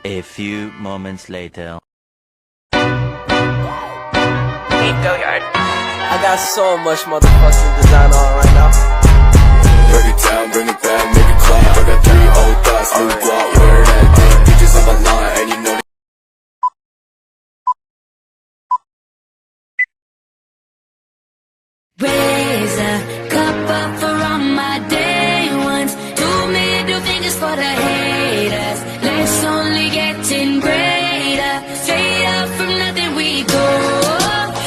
A few moments later. Hey, Billiard. I got so much motherfucking design on right now. Break it down, bring it back, make it clap. I got 3 old thoughts, new block, where that thing. Bitches on my line, and you know. Raise a cup up for all my day ones. 2 middle fingers for the haters. Let's only getting greater. Straight up from nothing we go.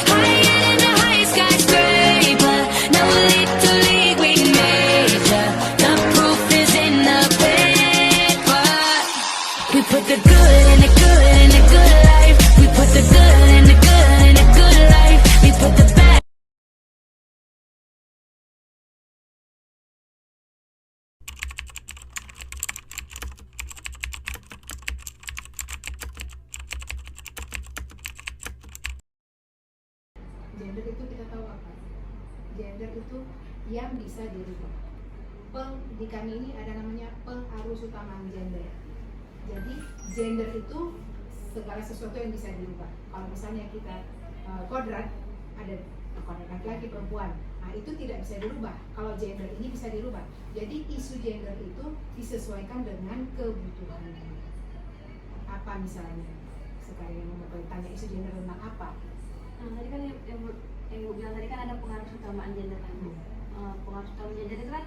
Higher than the highest skyscraper. No little league we major. The proof is in the paper. We put the good in the good in the good life. We put the good in the good in the good life. We put the bad. Gender itu kita tahu apa? Gender itu yang bisa dirubah. Di kami ini ada namanya pengarus utamaan gender. Jadi gender itu segala sesuatu yang bisa dirubah. Kalau misalnya kita kodrat, ada kodrat laki-laki perempuan, nah itu tidak bisa dirubah. Kalau gender ini bisa dirubah. Jadi isu gender itu disesuaikan dengan kebutuhan. Apa misalnya? Sekarang yang mau tanya isu gender tentang apa? Nah, tadi kan yang Ibu bilang tadi kan ada pengaruh utamaan gender kan Bu. Pengaruh utama gender itu kan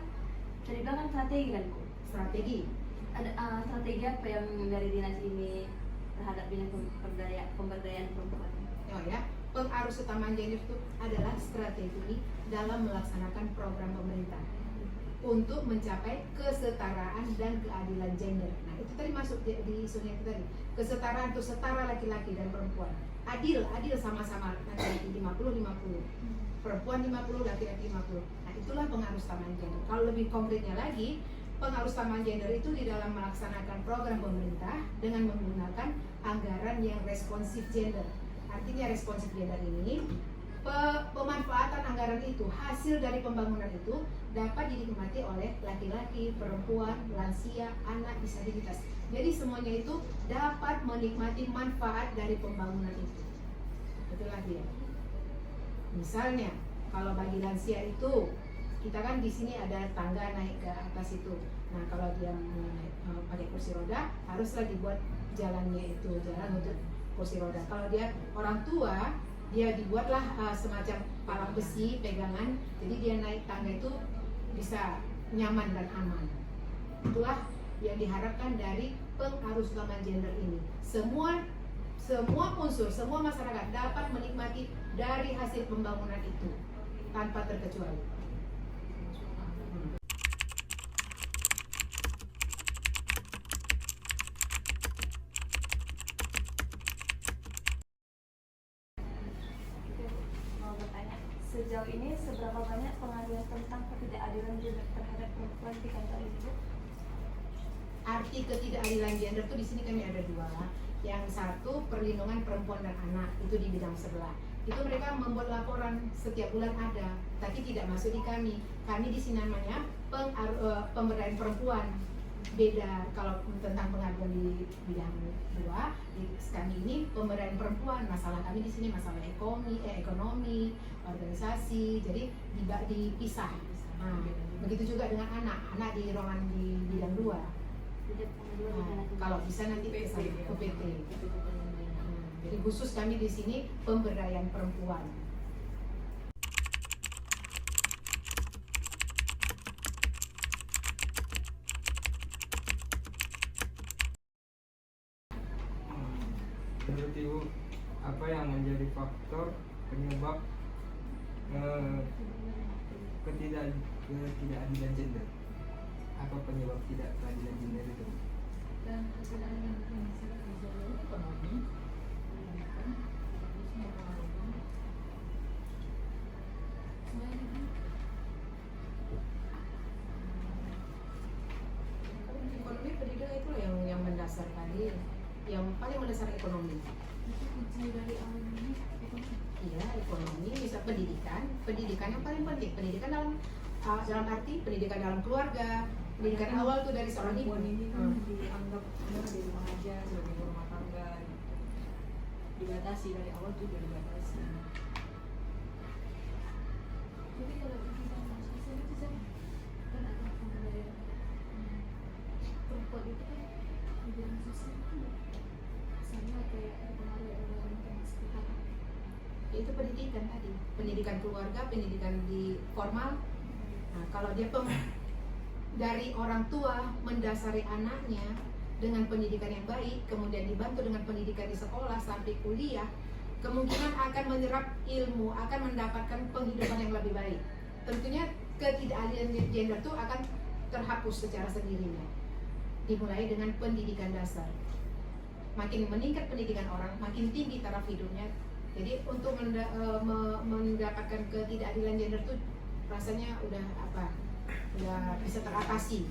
bisa dibilang kan strategi kan Bu. Strategi. Ada strategi apa yang dari dinas ini terhadap bidang pemberdayaan perempuan? Oh ya, pengarus utamaan gender itu adalah strategi dalam melaksanakan program pemerintah untuk mencapai kesetaraan dan keadilan gender. Nah itu tadi masuk di isunya itu tadi, kesetaraan itu setara laki-laki dan perempuan. Adil sama-sama, laki-laki 50-50, perempuan 50, laki-laki 50. Nah itulah pengarus utamaan gender. Kalau lebih konkretnya lagi, pengarus utamaan gender itu di dalam melaksanakan program pemerintah dengan menggunakan anggaran yang responsif gender. Artinya responsif gender ini, pemanfaatan anggaran itu, hasil dari pembangunan itu dapat dinikmati oleh laki-laki, perempuan, lansia, anak, disabilitas. Jadi semuanya itu dapat menikmati manfaat dari pembangunan itu. Itulah dia. Misalnya, kalau bagi lansia itu, kita kan di sini ada tangga naik ke atas itu. Nah, kalau dia pakai kursi roda, haruslah dibuat jalannya itu jalan untuk kursi roda. Kalau dia orang tua, dia dibuatlah semacam palang besi pegangan, jadi dia naik tangga itu bisa nyaman dan aman. Itulah yang diharapkan dari pengarus utamaan gender ini. Semua unsur, semua masyarakat dapat menikmati dari hasil pembangunan itu tanpa terkecuali. Sejauh ini seberapa banyak pengaduan tentang ketidakadilan gender terhadap perempuan di kantor Ibu? Arti ketidakadilan gender itu di sini kami ada dua. Yang satu perlindungan perempuan dan anak, itu di bidang sebelah. Itu mereka membuat laporan setiap bulan ada, tapi tidak masuk di kami. Kami di sini namanya pemberdayaan perempuan. Beda kalau tentang pengaduan di bidang dua, di kami ini pemberdayaan perempuan. Masalah kami di sini masalah ekonomi, organisasi, jadi dipisah. Nah, begitu juga dengan anak di ruangan di bidang dua. Kalau bisa nanti ke PT. Jadi khusus kami di sini pemberdayaan perempuan. Menurut Ibu, apa yang menjadi faktor penyebab ketidakadilan gender? Apa penyebab tidak keadilan gender itu? Ekonomi pendidikan itu yang mendasar tadi, yang paling mendasar ekonomi. Iya, ekonomi bisa pendidikan yang paling penting. Pendidikan dalam arti pendidikan dalam keluarga, Pendidikan awal tuh dari seorang ibu. perempuan ini kan dianggap di rumah aja sebagai ibu rumah tangga, dibatasi dari awal tuh udah dibatasi. Jadi kalau kita masuk sosial itu kan ada pemberdayaan perempuan itu kan di bidang sosial kan sama kayak dipengaruhi oleh lingkungan sekitar. Itu pendidikan tadi, pendidikan keluarga, pendidikan di formal. Nah, kalau dia dari orang tua mendasari anaknya dengan pendidikan yang baik, kemudian dibantu dengan pendidikan di sekolah sampai kuliah, kemungkinan akan menyerap ilmu, akan mendapatkan penghidupan yang lebih baik. Tentunya ketidakadilan gender itu akan terhapus secara sendirinya. Dimulai dengan pendidikan dasar. Makin meningkat pendidikan orang, makin tinggi taraf hidupnya. Jadi untuk mendapatkan ketidakadilan gender itu rasanya udah bisa teratasi.